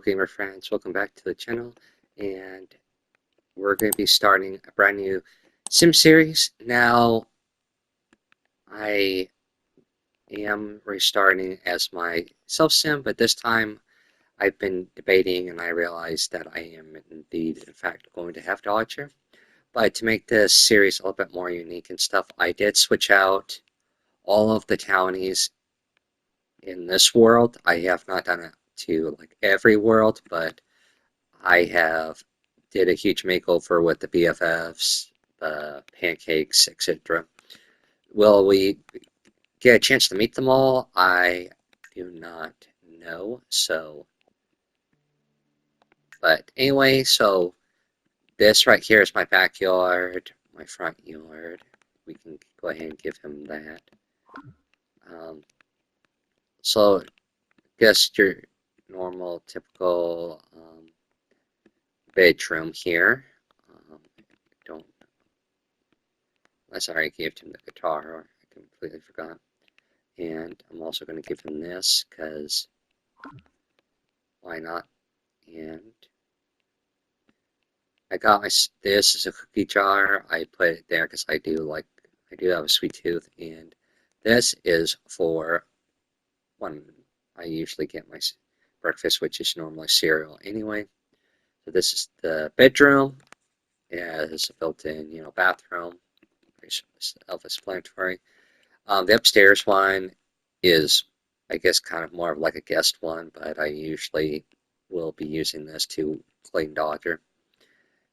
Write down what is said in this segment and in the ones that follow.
gamer friends, welcome back to the channel, and we're going to be starting a brand new sim series. Now, I am restarting as my self-sim, but this time I've been debating and I realized that I am indeed, in fact, going to have Dodger. But to make this series a little bit more unique and stuff, I did switch out all of the townies in this world. I have not done it to like every world, but I have did a huge makeover with the BFFs, the pancakes, etc. Will we get a chance to meet them all? I do not know. But anyway, so this right here is my backyard, my front yard. We can go ahead and give him that. Um, so, guess your normal, typical bedroom here. Don't I sorry, I gave him the guitar. I completely forgot. And I'm also going to give him this because why not? And I got this is a cookie jar. I put it there because I do have a sweet tooth, and this is for when I usually get my breakfast, which is normally cereal anyway. So this is the bedroom. It has a built-in, bathroom. Self-explanatory. The upstairs one is, I guess, kind of more of like a guest one, but I usually will be using this to clean Dodger.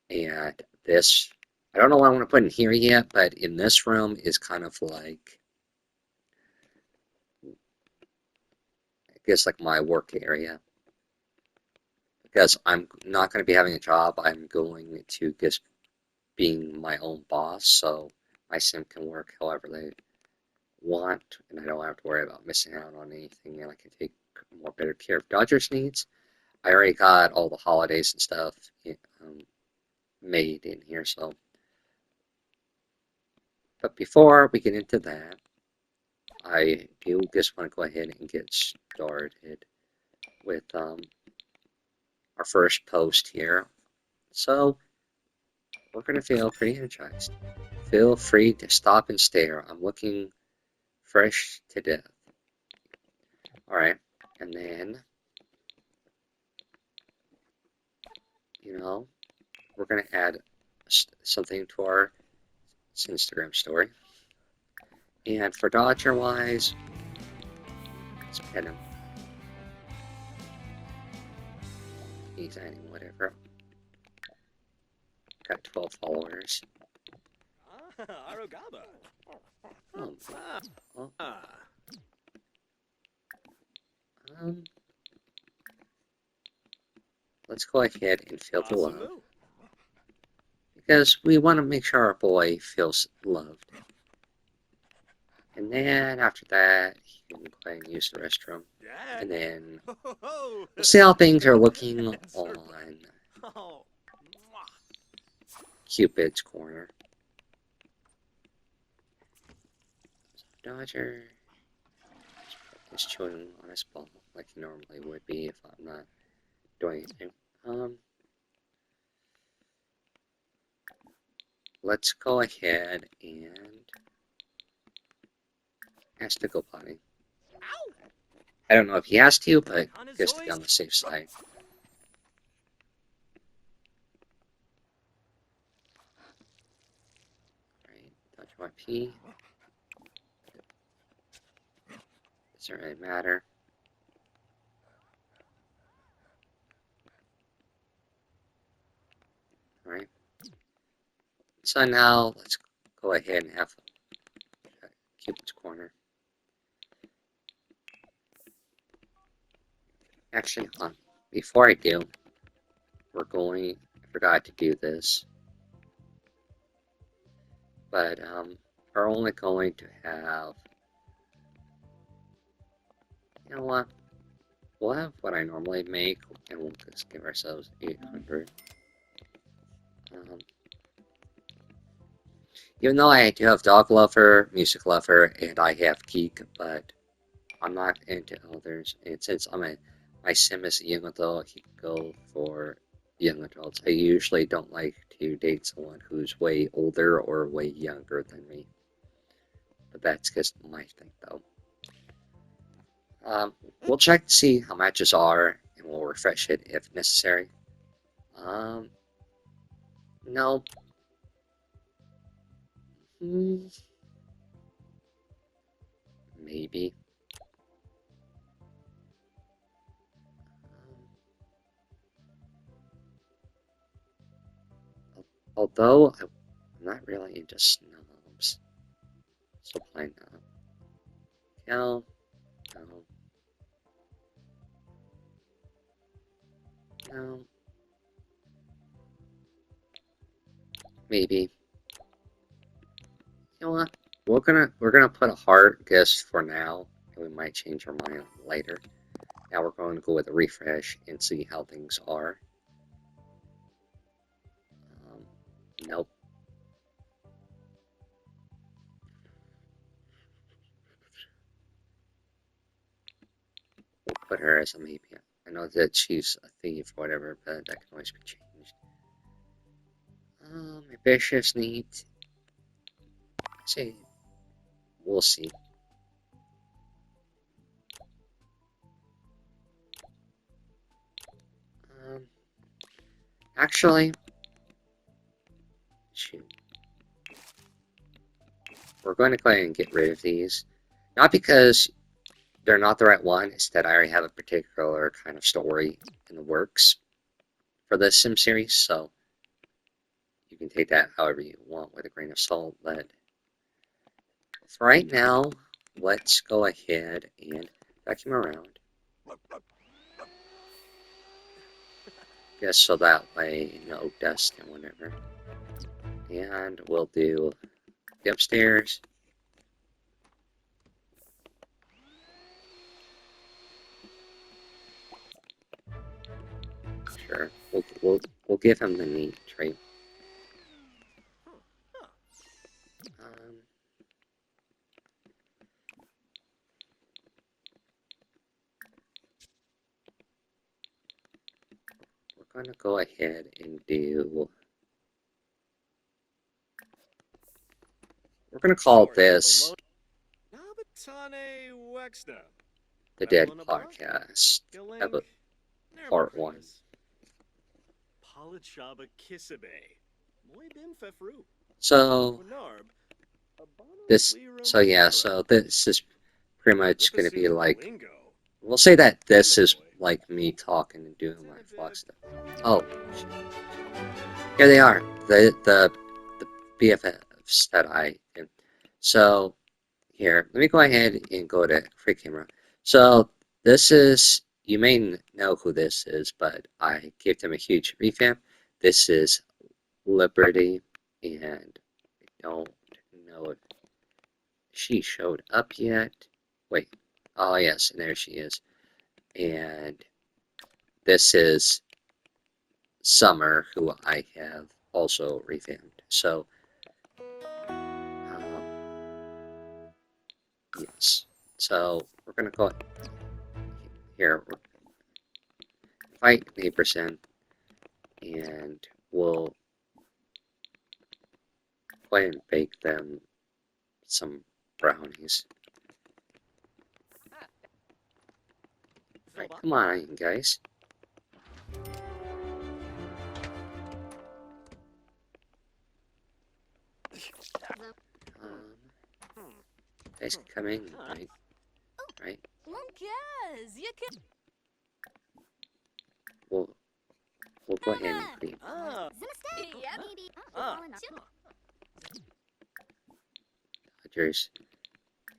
And this, I don't know what I want to put in here yet, but in this room is kind of like, I guess, like my work area. Because I'm not going to be having a job, I'm going to just being my own boss, so my sim can work however they want, and I don't have to worry about missing out on anything, and I can take more better care of Dodger's needs. I already got all the holidays and stuff made in here, so. But before we get into that, I do just want to go ahead and get started with our first post here. So, we're going to feel pretty energized. Feel free to stop and stare. I'm looking fresh to death. Alright, and then, we're going to add something to our Instagram story. And for Dodger wise, let's pet him. He's adding whatever. Got 12 followers. Arugaba. Oh, well, let's go ahead and feel the love. Because we want to make sure our boy feels loved. And then after that, he can go ahead and use the restroom. And then we'll see how things are looking on Cupid's corner. Dodger is chewing on his ball like he normally would be if I'm not doing anything. Let's go ahead and ask to go potty. I don't know if he has to, but just to be on the safe side. Alright, touch my pee. Doesn't really matter. Alright. So now let's go ahead and have Cupid's corner. Actually, before I do, I forgot to do this, but we're only going to have, you know what, we'll have what I normally make, and we'll just give ourselves 800. Even though I do have Dog Lover, Music Lover, and I have Geek, but I'm not into others, and since I'm a my sim is a young adult, he could go for young adults. I usually don't like to date someone who's way older or way younger than me. But that's just my thing, though. We'll check to see how matches are, and we'll refresh it if necessary. No. Maybe. Although I'm not really into snobs. So why not? No. No. No. Maybe. You know what? We're gonna put a heart just for now, and we might change our mind later. Now we're going to go with a refresh and see how things are. Nope. We'll put her as a maybe. I know that she's a thief or whatever, but that can always be changed. My bishop's neat. Say, we'll see. Actually, shoot. We're going to go ahead and get rid of these. Not because they're not the right one, it's that I already have a particular kind of story in the works for the Sim series, so you can take that however you want with a grain of salt, but for right now, let's go ahead and vacuum around. Just so that way, no dust and whatever. And we'll do the upstairs. Sure, we'll give him the neat trait. We're gonna go ahead and do. We're gonna call this the Dead Podcast, Part 1. So this is pretty much gonna be like, we'll say that this is like me talking and doing my vlog stuff. Oh, here they are, the BFFs that I did. So here, let me go ahead and go to free camera. So this is, you may know who this is, but I gave them a huge revamp. This is Liberty, and I don't know if she showed up yet. Wait, oh yes, and there she is. And this is Summer, who I have also revamped. So, yes. So we're gonna go here. Fight Neighborson, and we'll go ahead and bake them some brownies. Right, come on, guys. Guys can come in, right? Right? We'll go ahead and clean.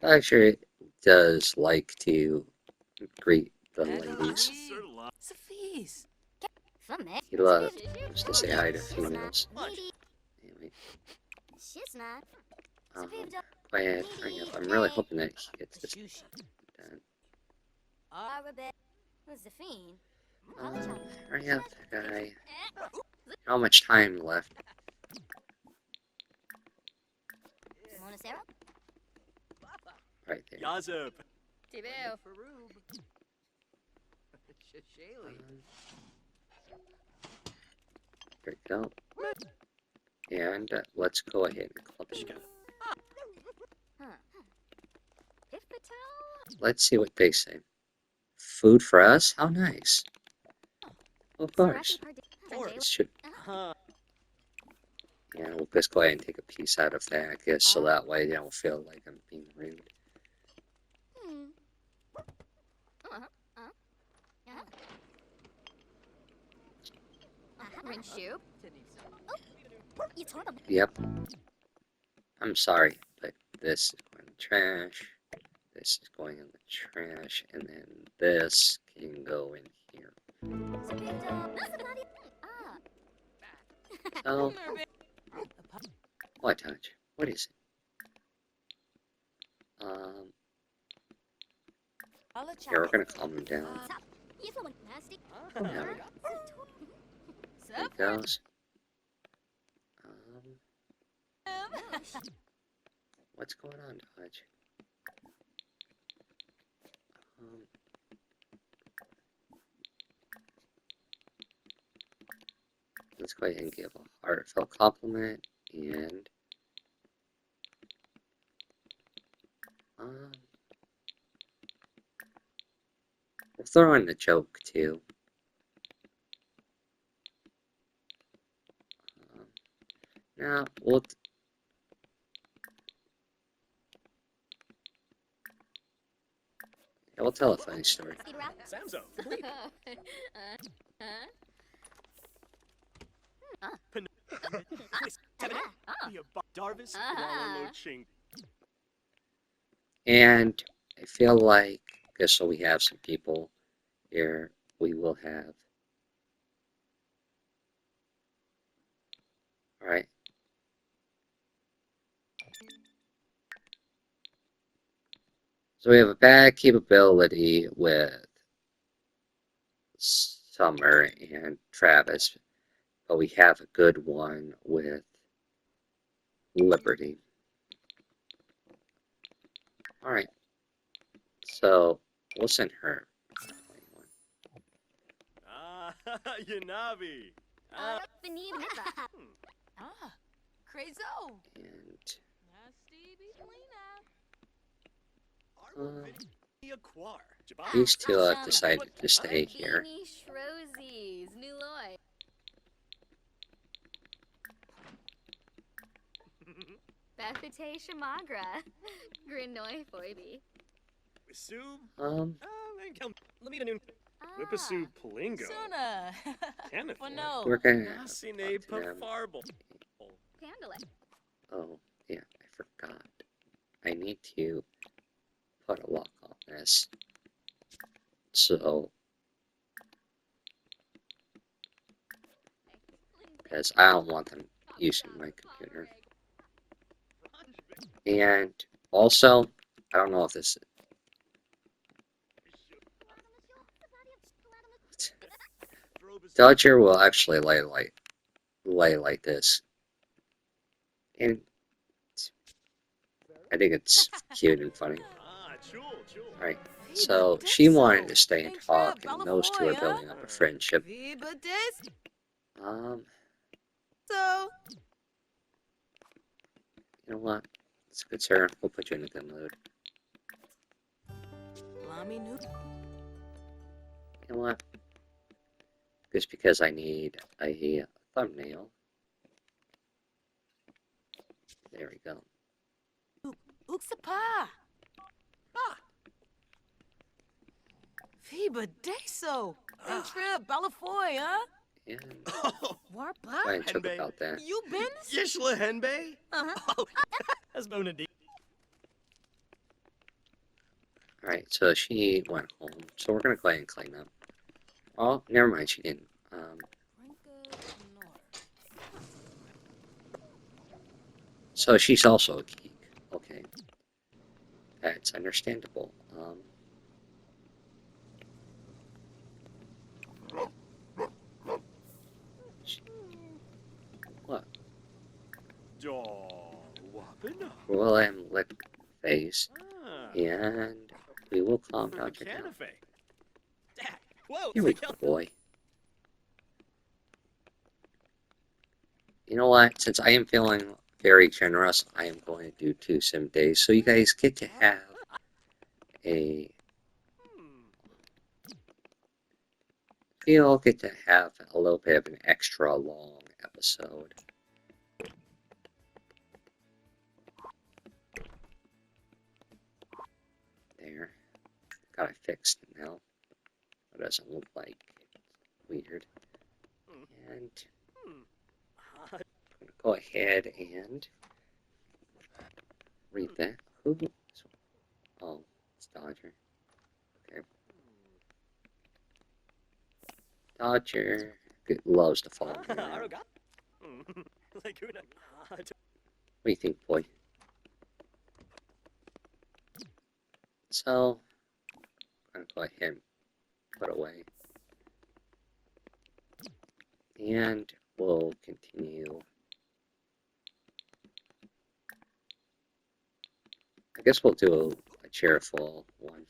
Dodger does like to greet the ladies. He loves to say hi to females. Anyway, go ahead, hurry up. I'm really hoping that he gets this done. Hurry up, guy. How much time left? Right there. There we go. And let's go ahead and club it. Let's see what they say. Food for us? How nice. Of course. This should... Yeah, we'll just go ahead and take a piece out of that, I guess, so that way they don't feel like I'm being rude. Yep. I'm sorry, but this is going in the trash. This is going in the trash, and then this can go in here. So, what, Touch? What is it? Here, we're gonna calm him down. There it goes. What's going on, Dodge? Let's go ahead and give a heartfelt compliment, and we'll throw in a joke too. Now we'll. Yeah, we'll tell a funny story. And I feel like, just so we have some people here, we will have. Alright. So we have a bad capability with Summer and Travis, but we have a good one with Liberty. Alright. So we'll send her. Yanabi. Crazo. And these two have decided to stay here. Bethite Shamagra. Grinoi Foibi. Whippasu Palingo. Suna. Kenneth. Wano. We're gonna talk Nasine to them. Pafarble. Pandale. Oh, yeah, I forgot. I need to put a lock on this. So, because I don't want them using my computer. And also, I don't know if this. Dodger will actually lay like this, and I think it's cute and funny. Alright, so she wanted to stay and talk, and those two are building up a friendship. So. You know what? It's good, sir. We'll put you in a good mood. You know what? Just because I need a thumbnail. There we go. Uxapa. Fiba Deso. Trip, Balafoy, huh? And Warpa? I joke about that. You been? Yishla Henbei? Uh-huh. That's Bonadi. Alright, so she went home. So we're gonna go ahead and clean up. Oh, never mind, she didn't. So she's also a geek. Okay. That's understandable. What? We'll let him lick face, and we will calm down your down. Whoa. Here we go, boy. You know what? Since I am feeling very generous, I am going to do 2 sim days, so you guys get to have a you'll get to have a little bit of an extra long episode. There. Got it fixed now. It doesn't look like weird. And I'm going to go ahead and read that. Ooh. Oh, it's Dodger. Okay. Dodger loves to follow me around. What do you think, boy? So, I'm going to go ahead and put away. And we'll continue. I guess we'll do a cheerful one.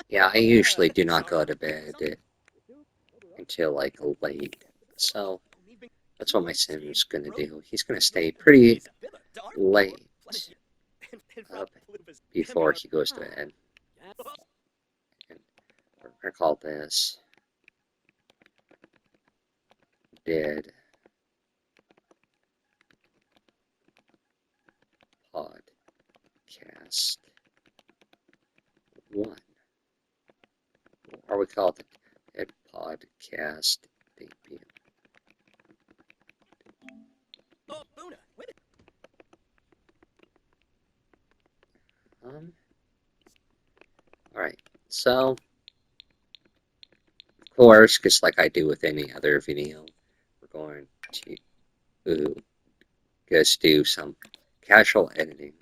Yeah, I usually do not go to bed until like late. So that's what my Sim's gonna do. He's gonna stay pretty late up before he goes to bed. And we're gonna call this Dead Podcast 1. Or we call it the Dead Podcast Debut. Alright, so, of course, just like I do with any other video, we're going to just do some casual editing.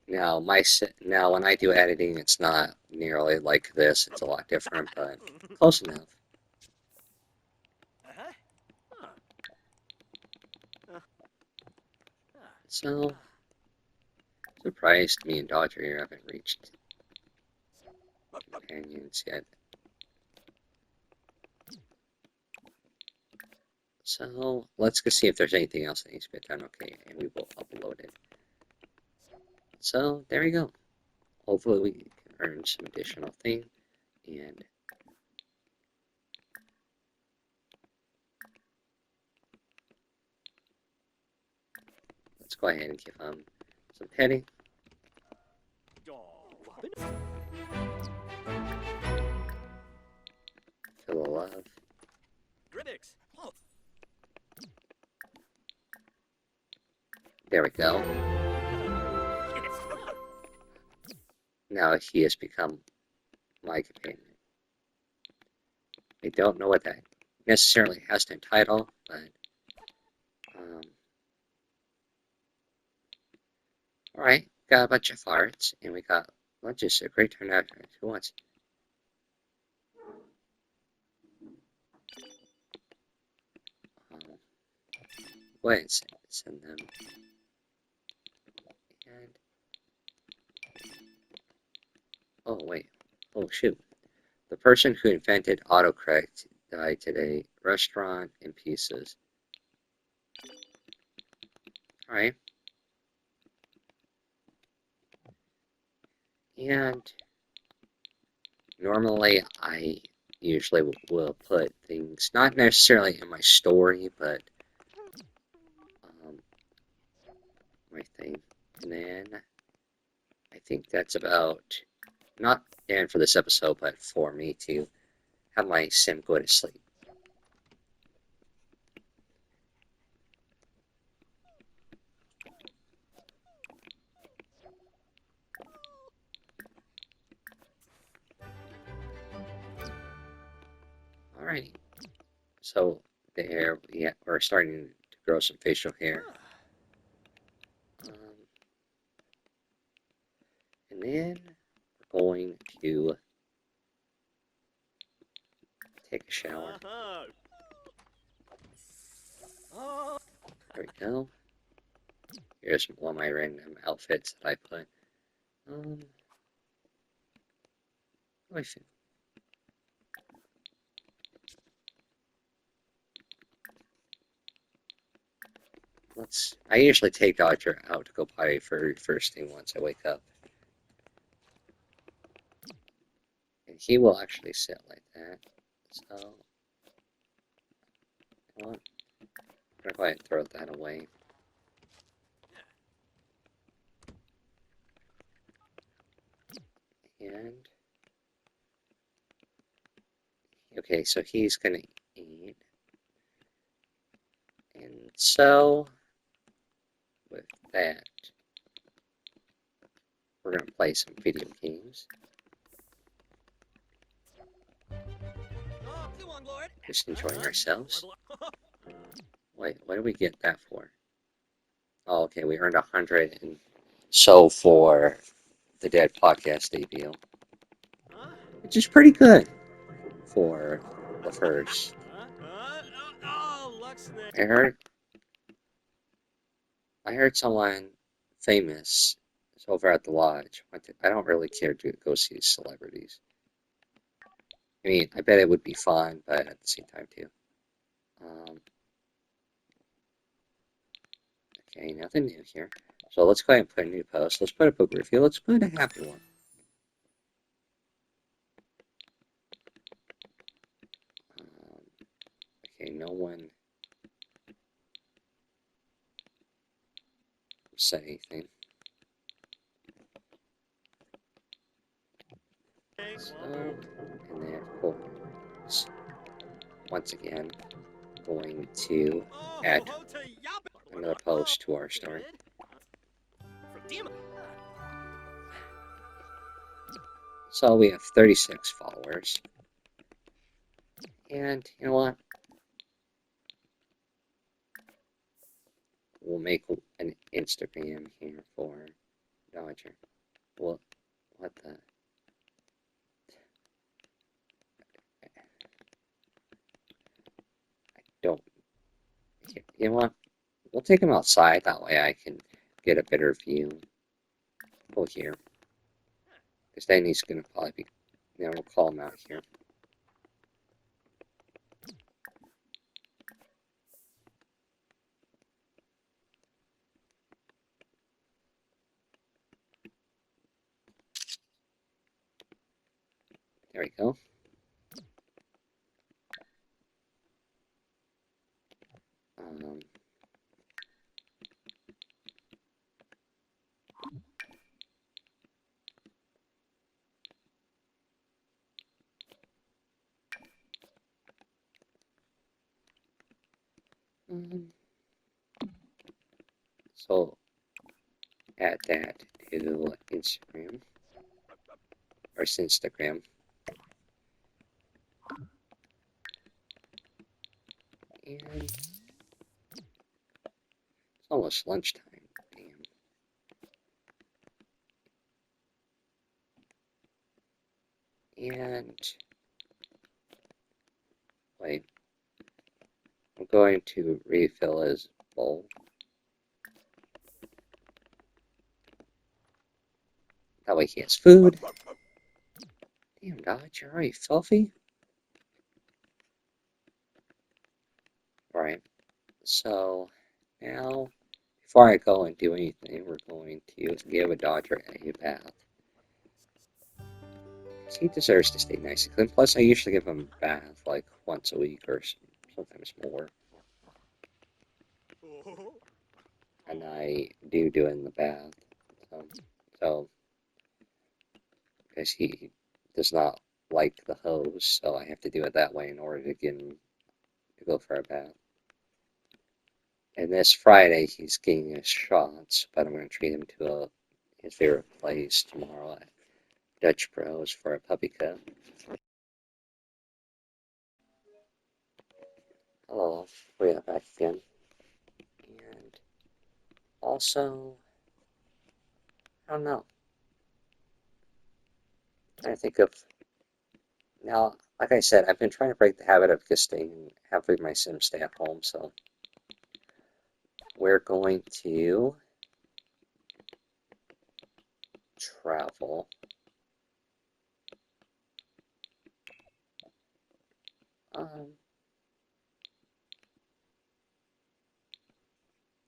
Now, when I do editing, it's not nearly like this. It's a lot different, but close enough. So, surprised me and Dodger here haven't reached companions yet. So, let's go see if there's anything else that needs to be done. Okay, and we will upload it. So, there we go. Hopefully we can earn some additional thing, and let's go ahead and give him some petting. Feel the love. There we go. Now he has become my companion. I don't know what that necessarily has to entitle, but alright, got a bunch of farts, and we got lunches. A great turnout. Who wants? Go ahead and send them. And oh wait, oh shoot! The person who invented autocorrect died today. Restaurant in pieces. Alright. And normally I usually will put things, not necessarily in my story, but my thing. And then I think that's about, not the end for this episode, but for me to have my sim go to sleep. Alrighty. So there, we're starting to grow some facial hair. And then we're going to take a shower. Uh-huh. Oh. There we go. Here's one of my random outfits that I put. I feel. I usually take Dodger out to go potty for first thing once I wake up. And he will actually sit like that. So, you know what? I'm gonna go ahead and throw that away. And, okay, so he's gonna eat. And so, with that, we're gonna play some video games. Oh, come on, Lord. Just enjoying ourselves. Wait, what did we get that for? Oh, okay, we earned 100 and so for the Dead podcast debut, Huh? which is pretty good for the first. Oh, Luxnay. I heard someone famous over at the lodge. I don't really care to go see celebrities. I mean, I bet it would be fun, but at the same time too. Okay, nothing new here. So let's go ahead and put a new post. Let's put a book review. Let's put a happy one. Okay, no one said anything. So, and then of course, once again, going to add another post to our story. So we have 36 followers. And you know what? We'll make an Instagram here for Dodger. What the? I don't. You know what? We'll take him outside. That way I can get a better view. Go here. Because then he's going to probably be. We'll call him out here. There we go. So add that to Instagram or Instagram. And it's almost lunchtime. Damn. And wait, I'm going to refill his bowl. That way he has food. Damn, Dodge, you're already filthy. Alright, so now, before I go and do anything, we're going to give a Dodger a bath. Because he deserves to stay nice and clean. Plus, I usually give him a bath like once a week or sometimes more. And I do it in the bath. So because he does not like the hose, so I have to do it that way in order to get him to go for a bath. And this Friday, he's getting his shots, but I'm going to treat him to his favorite place tomorrow at Dutch Bros for a puppy cup. Hello, we are back again. And also, I don't know. I think of now like I said, I've been trying to break the habit of just staying, having my Sims stay at home, so we're going to travel.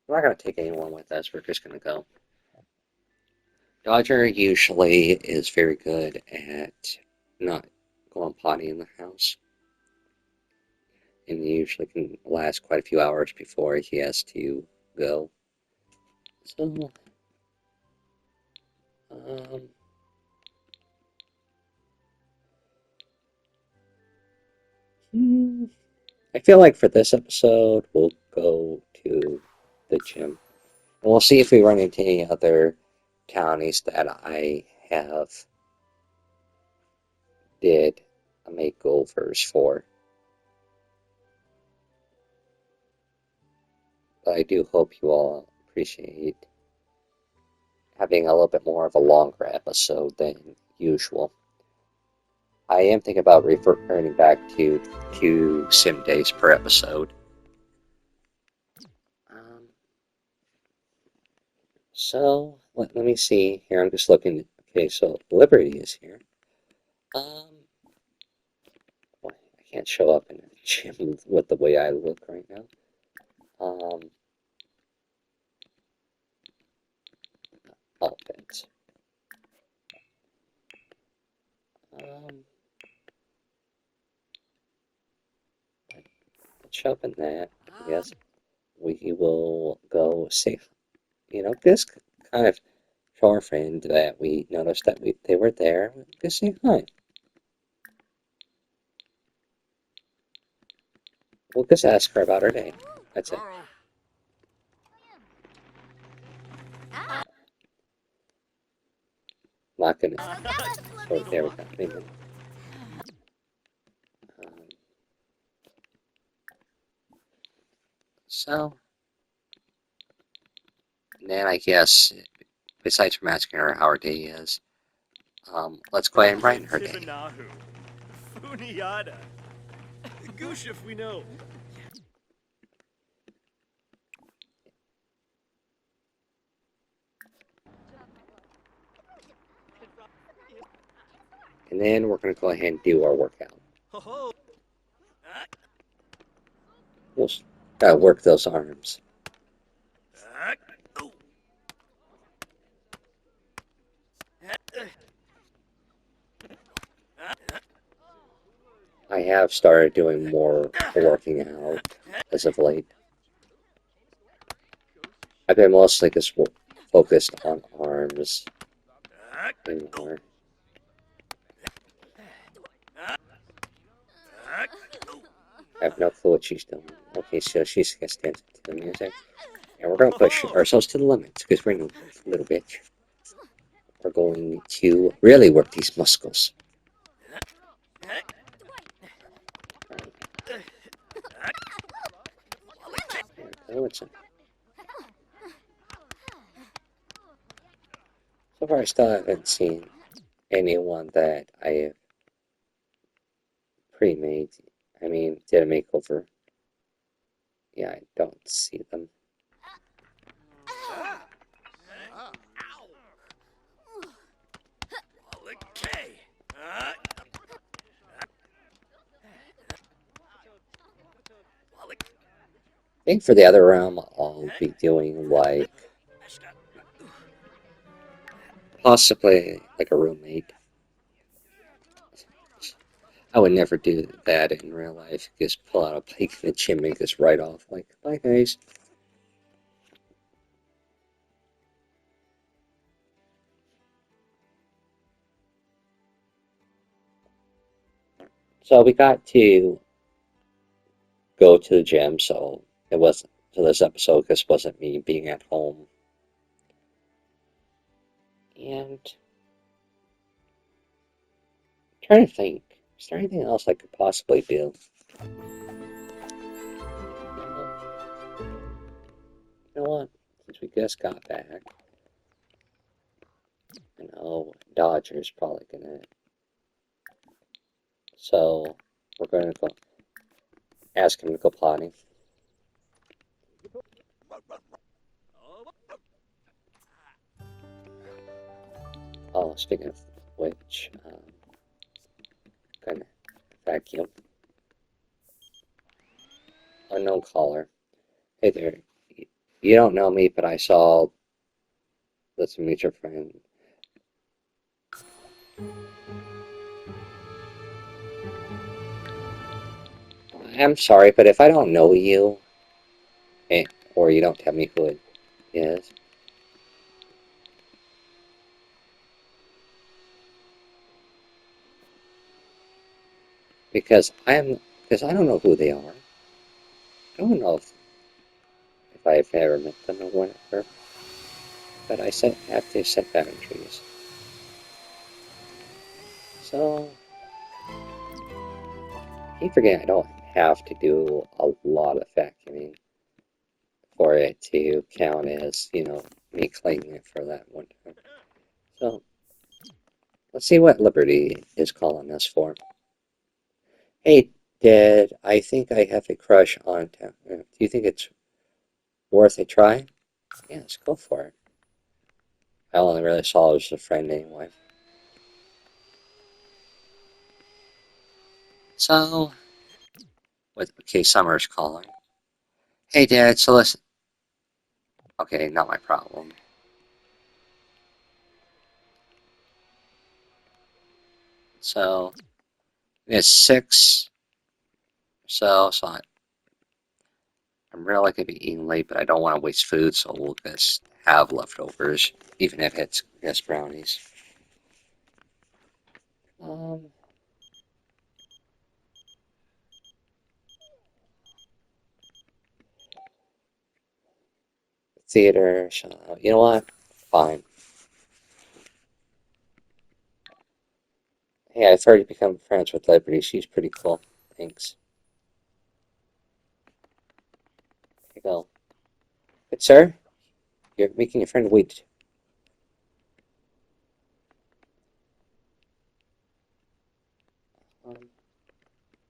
We're not going to take anyone with us, we're just going to go. Dodger usually is very good at not going potty in the house. And he usually can last quite a few hours before he has to go. So, I feel like for this episode, we'll go to the gym. And we'll see if we run into any other townies that I have did makeovers for. But I do hope you all appreciate having a little bit more of a longer episode than usual. I am thinking about returning back to 2 sim days per episode. So, let me see here. I'm just looking. Okay, so Liberty is here. Boy, I can't show up in the gym with the way I look right now. Outfits. Let's show up in that. Yes, we will go see. This kind of show our friend that we noticed that they were there. Just say hi. We'll just ask her about her day. That's it. Not gonna. Oh, there we go. Maybe. So, then I guess, besides from asking her how her day is, let's go ahead and brighten her day. Funiata. Goosh if we know. And then we're going to go ahead and do our workout. We'll work those arms. I have started doing more working out as of late. I've been mostly just focused on arms anymore. I have no clue what she's doing. Okay, so she's gonna stand to the music. And we're gonna push ourselves to the limits because we're no little bitch. We're going to really work these muscles. So far, I still haven't seen anyone that I have pre-made. I mean, did a makeover. Yeah, I don't see them. I think for the other realm, I'll be doing like possibly like a roommate. I would never do that in real life. Just pull out a bike in the gym and just right off. Like, bye guys. So we got to go to the gym, so it wasn't, so this episode just wasn't me being at home. And I'm trying to think, is there anything else I could possibly do? You know what? Since we just got back, I know Dodger's probably gonna So we're going to go ask him to go potty. Oh, speaking of which, gonna vacuum. Unknown caller. Hey there. You don't know me, but I saw Let's Meet Your Friend. I'm sorry, but if I don't know you, or you don't tell me who it is, because I don't know who they are. I don't know if I've ever met them or whatever, but I have to set boundaries. So, keep forgetting I don't have to do a lot of vacuuming for it to count as, me claiming it for that one time. So, let's see what Liberty is calling us for. Hey, Dad, I think I have a crush on Town. Do you think it's worth a try? Yes, go for it. I only really saw her as a friend anyway. So, okay, Summer's calling. Hey, Dad, so listen. Okay, not my problem. So, it's 6. So I'm really gonna be eating late, but I don't want to waste food, so we'll just have leftovers, even if it's just brownies. Um, theater. You know what? Fine. Hey, I've already become friends with Liberty. She's pretty cool. Thanks. Here you go. But sir, you're making your friend wait.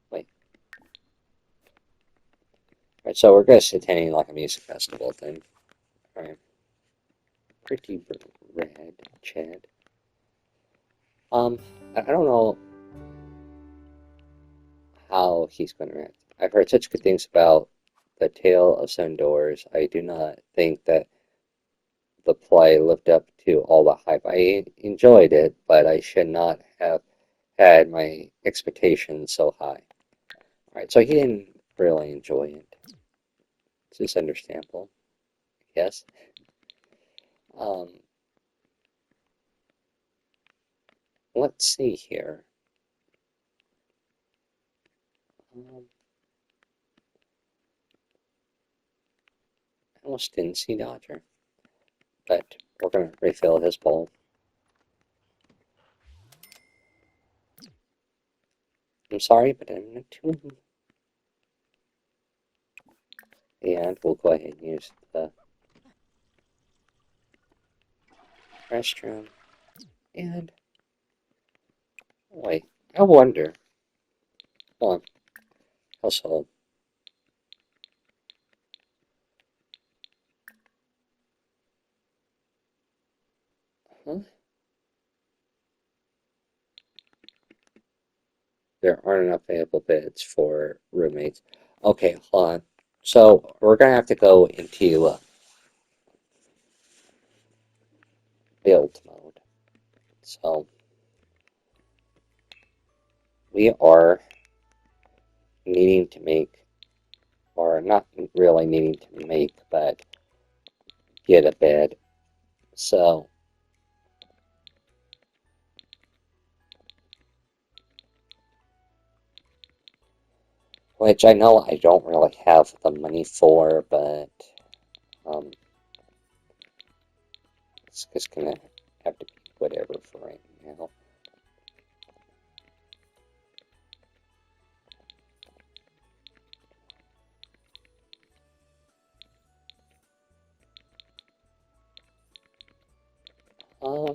Wait. Alright, so we're just attending like a music festival thing. Alright. Pretty rad, Chad. I don't know how he's going to react. I've heard such good things about The Tale of Seven Doors. I do not think that the play lived up to all the hype. I enjoyed it, but I should not have had my expectations so high. Alright, so he didn't really enjoy it. It's understandable. Yes. Um, let's see here. I almost didn't see Dodger, but we're going to refill his bowl. I'm sorry, but I'm not too. And we'll go ahead and use the restroom. And wait, I wonder. Hold on, household. Huh? There aren't enough available beds for roommates. Okay, hold on. So we're gonna have to go into build mode. So we are needing to make, or not really needing to make, but get a bed. So which I know I don't really have the money for, but um, it's just gonna have to be whatever for right now. Um,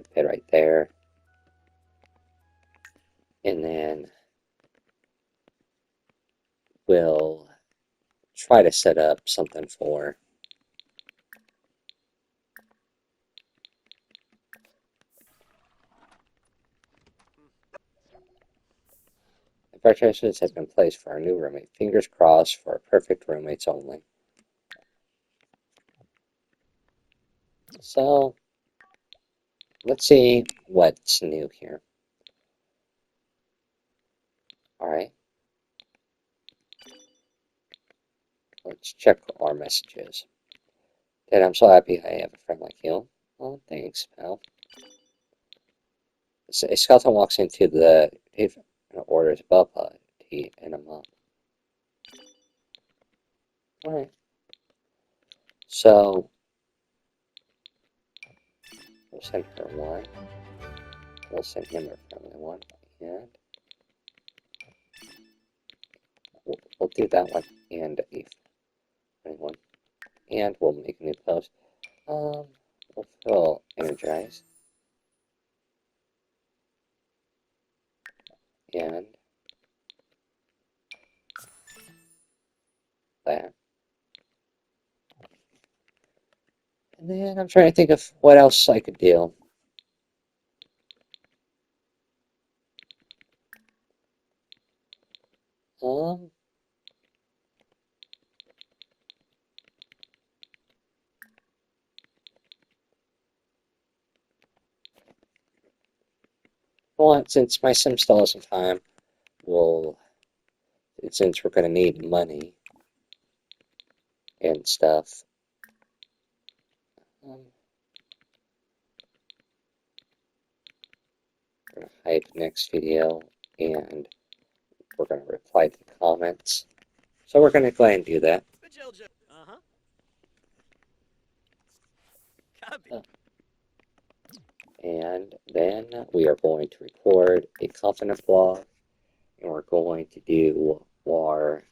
put it right there. And then we'll try to set up something for the preparations have been placed for our new roommate. Fingers crossed for perfect roommates only. So let's see what's new here. Alright. Let's check our messages. Dad, I'm so happy I have a friend like you. Oh, thanks, pal. A skeleton walks into the cave and orders Bubba tea and a mop. Alright. So, we'll send her one. We'll send him a friendly one. And we'll do that one and a funny one. And we'll make a new post. We'll feel energized. And that. And then I'm trying to think of what else I could do. Um, well, since my sim still has some time, since we're going to need money and stuff, we're going to hype next video and we're going to reply to the comments. So we're going to go ahead and do that. Uh-huh. Copy. And then we are going to record a confident vlog and we're going to do our.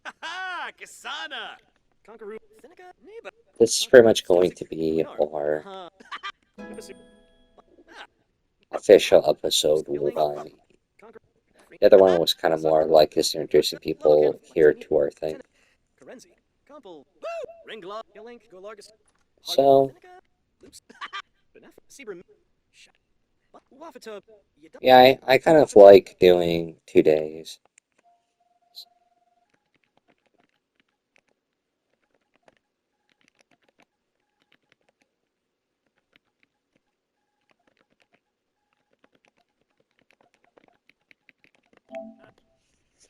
Ha-ha! Kasana! Conqueror Seneca? Neba. This is pretty much going to be our official episode 1. The other one was kind of more like just introducing people here to our thing. So, yeah, I kind of like doing 2 days.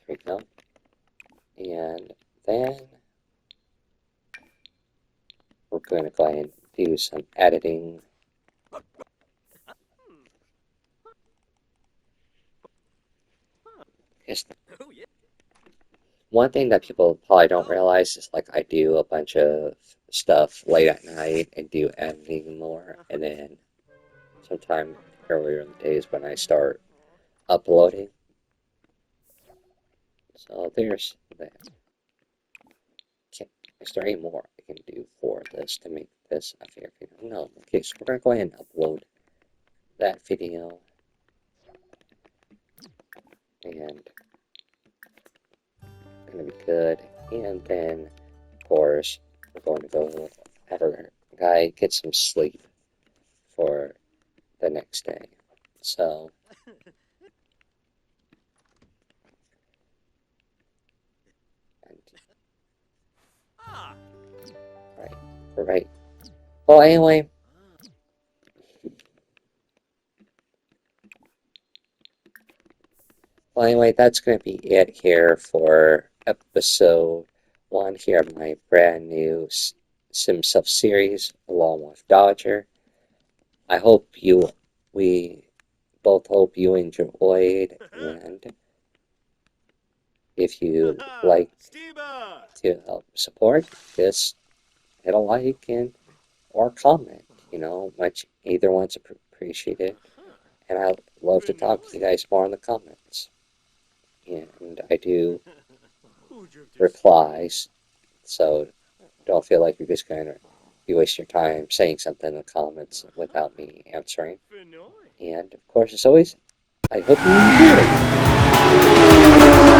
There we go. And then we're going to go ahead and do some editing. One thing that people probably don't realize is like I do a bunch of stuff late at night and do editing more, and then sometime earlier in the days when I start uploading. So there's that. Is there any more I can do for this to make this a fair video? No. Okay, so we're going to go ahead and upload that video. And it's going to be good. And then, of course, we're going to go have our guy get some sleep for the next day. So, right. Well, anyway, that's going to be it here for episode 1 here of my brand new Sim Self series along with Dodger. We both hope you enjoyed, and if you like to help support, just hit a like and or comment. Either one's appreciated, and I'd love to talk to you guys more in the comments. And I do replies, so don't feel like you're just kind of you waste your time saying something in the comments without me answering. Fenoi. And of course, as always, I hope you enjoy.